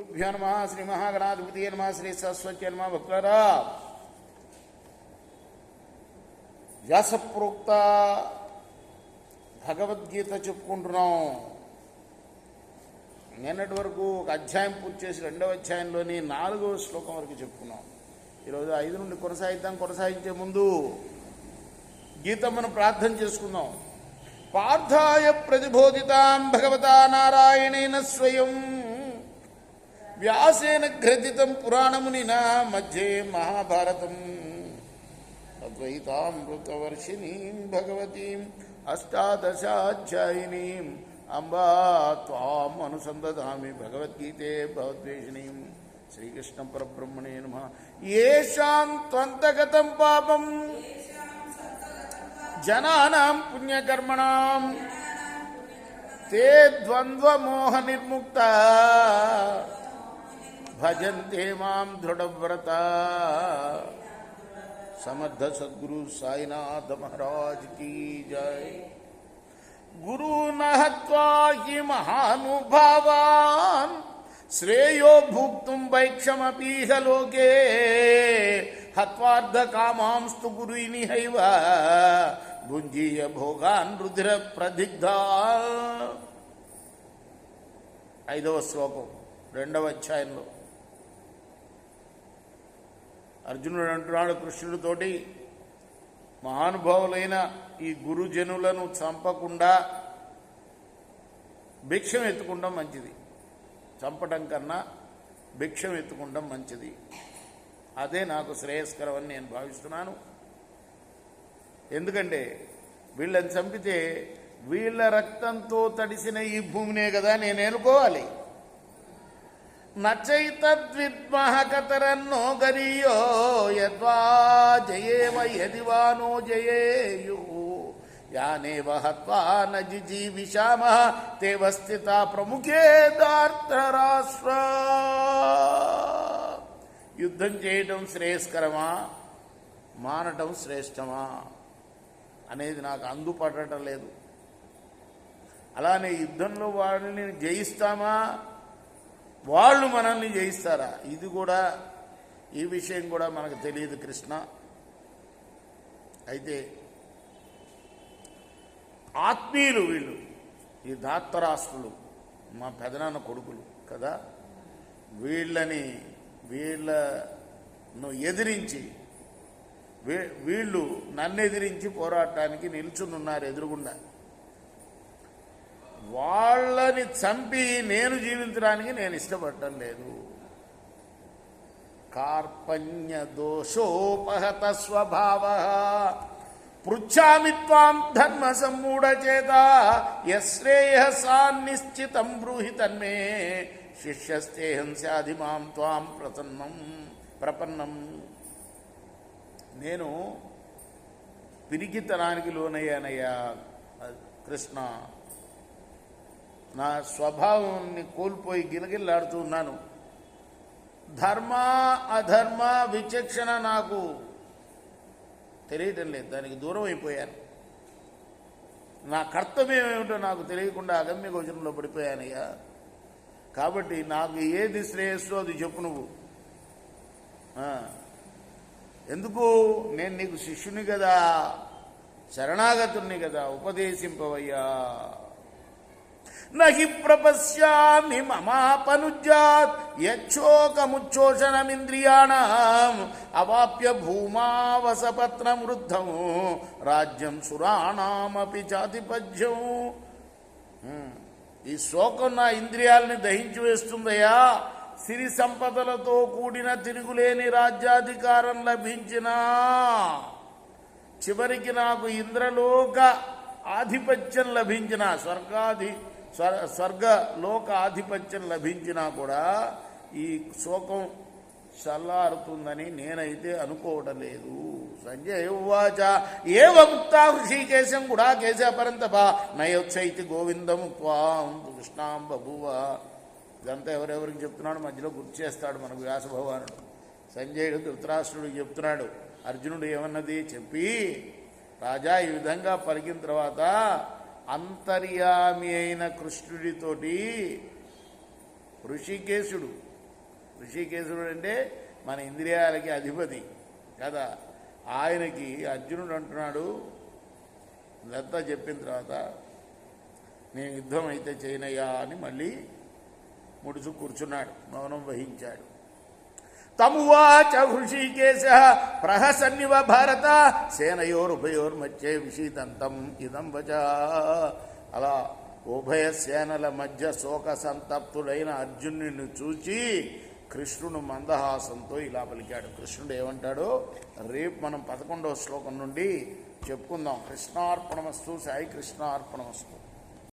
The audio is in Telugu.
శ్రీగురుభ్యో నమః. శ్రీ మహాగణాధిపతియే నమః. శ్రీ సరస్వత్యే నమః. భక్తులారా, వ్యాసప్రోక్త భగవద్గీత చెప్పుకుంటున్నాం. నిన్నటి వరకు ఒక అధ్యాయం పూర్తి చేసి రెండవ అధ్యాయంలోని 4వ శ్లోకం వరకు చెప్పుకున్నాం. ఈరోజు 5 నుండి కొనసాగిద్దాం. కొనసాగించే ముందు గీతమ్మను ప్రార్థన చేసుకుందాం. పార్థాయ ప్రతిబోధితాం భగవతా నారాయణేన స్వయం వ్యాసేన గ్రథితం పురాణమునినా మధ్యే మహాభారతం అద్వైతామృతవర్షిణీం భగవతీం అష్టాదశాధ్యాయినీం అంబా త్వాం అనుసందధామి భగవద్గీతే భవద్వేషిణీం. శ్రీకృష్ణ పరబ్రహ్మణే నమః. యేషాం త్వంతగతం పాపం జనానాం పుణ్యకర్మణాం తే ద్వంద్వమోహ నిర్ముక్త భజంతే మాం దృఢవ్రత. సమర్థ సద్గురు సాయినాథ మహారాజ్ కీ జై. గురూన్ హత్వా హి మహానుభావాన్ శ్రేయో భుక్తుం వైక్షమపీహ లోకే హత్వార్థ కామాంస్తు గురునిహైవ భుంజీయ భోగాన్ రుధిర ప్రదిగ్ధా. 5వ శ్లోకం 2వ అధ్యాయంలో అర్జునుడు అంటున్నాడు కృష్ణుడితోటి, మహానుభావులైన ఈ గురుజనులను చంపకుండా భిక్షం ఎత్తుకుంటాం మంచిది. చంపటం కన్నా భిక్షం ఎత్తుకుంటాం మంచిది. అదే నాకు శ్రేయస్కరం అని నేను భావిస్తున్నాను. ఎందుకంటే వీళ్ళని చంపితే వీళ్ళ రక్తంతో తడిసిన ఈ భూమినే కదా నేను ఏలుకోవాలి. నచైతద్విద్మః కతరన్నో గరీయో యద్వా జయేవ యదివా నో జయేయు యానేవ హత్వా న జిజీవిషామః తేవ స్థితా ప్రముఖే ధార్తరాష్ట్ర. యుద్ధం చేయటం శ్రేయస్కరమా, మానటం శ్రేష్టమా అనేది నాకు అందుపడటం లేదు. అలానే యుద్ధంలో వాళ్ళని జయిస్తామా, వాళ్ళు మనల్ని జయిస్తారా, ఇది కూడా ఈ విషయం కూడా మనకు తెలియదు కృష్ణ. అయితే ఆత్మీయులు వీళ్ళు, ఈ ధార్తరాష్ట్రులు మా పెదనాన్న కొడుకులు కదా, వీళ్ళను ఎదిరించి వీళ్ళు నన్ను ఎదిరించి పోరాటానికి నిల్చునున్నారు ఎదురుగుండా. వాళ్ళని చంపి నేను జీవించడానికి నేను ఇష్టపడటం లేదు. కార్పణ్య దోషోపహత స్వభావ పృచ్ఛామి త్వాం ధర్మ సమ్మూఢచేత యశ్రేయసాన్నిశ్చితం బ్రూహి తన్మే శిష్యస్తేహం స్యాధి మాం త్వాం ప్రపన్నం. నేను పిరికితనానికి లోనయ్యానయ్యా కృష్ణ. నా స్వభావాన్ని కోల్పోయి గిలగిల్లాడుతూ ఉన్నాను. ధర్మ అధర్మ విచక్షణ నాకు తెలియటం లేదు, దానికి దూరం అయిపోయాను. నా కర్తవ్యం ఏమిటో నాకు తెలియకుండా అగమ్య గోచరంలో పడిపోయానయ్యా. కాబట్టి నాకు ఏది శ్రేయస్సో అది చెప్పు నువ్వు. ఎందుకు? నేను నీకు శిష్యుని కదా, శరణాగతుణ్ణి కదా, ఉపదేశింపవయ్యా. నహి ప్రపశ్యామి మమాపనుజ్యాత్ యచ్చోకముచ్చోషణమింద్రియాణం అవాప్య భూమావసపత్రం వృద్ధం రాజ్యం సురాణామపి జాతిపద్యం. ఈ శోకం నా ఇంద్రియాలని దహించి వేస్తుందయ్యా. సిరి సంపదలతో కూడిన తిరుగులేని రాజ్యాధికారం లభించినా చివరికి నాకు ఇంద్రలోక ఆధిపత్యం లభించిన స్వర్గలోక ఆధిపత్యం లభించినా కూడా ఈ శోకం చల్లారుతుందని నేనైతే అనుకోవడం లేదు. సంజయ ఉవాచ ఏవముక్తా హృషీకేశం గుడాకేశ పరంతప నయోత్సైతి గోవిందం త్వాం కృష్ణాం బభూవ. ఇదంతా ఎవరెవరికి చెప్తున్నాడు మధ్యలో గుర్తు చేస్తాడు మనకు వ్యాస భగవానుడు. సంజయుడు ధృతరాష్ట్రుడికి చెప్తున్నాడు. అర్జునుడు ఏమన్నది చెప్పి, రాజా ఈ విధంగా పలికిన తర్వాత అంతర్యామి అయిన కృష్ణుడితోటి ఋషికేశుడు ఋషికేశుడు అంటే మన ఇంద్రియాలకి అధిపతి కదా. ఆయనకి అర్జునుడు అంటున్నాడు, ఇదంతా చెప్పిన తర్వాత నేను యుద్ధం అయితే చేయనయ్యా అని మళ్ళీ ముడుచు కూర్చున్నాడు, మౌనం వహించాడు. తమువాచ హృషికేశ ప్రహసన్నివ భారత సేనయోరుభయోర్మధ్యే విషీదంతం ఇదం వచ. అలా ఉభయ సేనల మధ్య శోక సంతప్తుడైన అర్జునుడిని చూచి కృష్ణుడు మందహాసంతో ఇలా పలికాడు. కృష్ణుడు ఏమంటాడో రేపు మనం 11వ శ్లోకం నుండి చెప్పుకుందాం. కృష్ణార్పణమస్తు. సాయి కృష్ణార్పణమస్తు.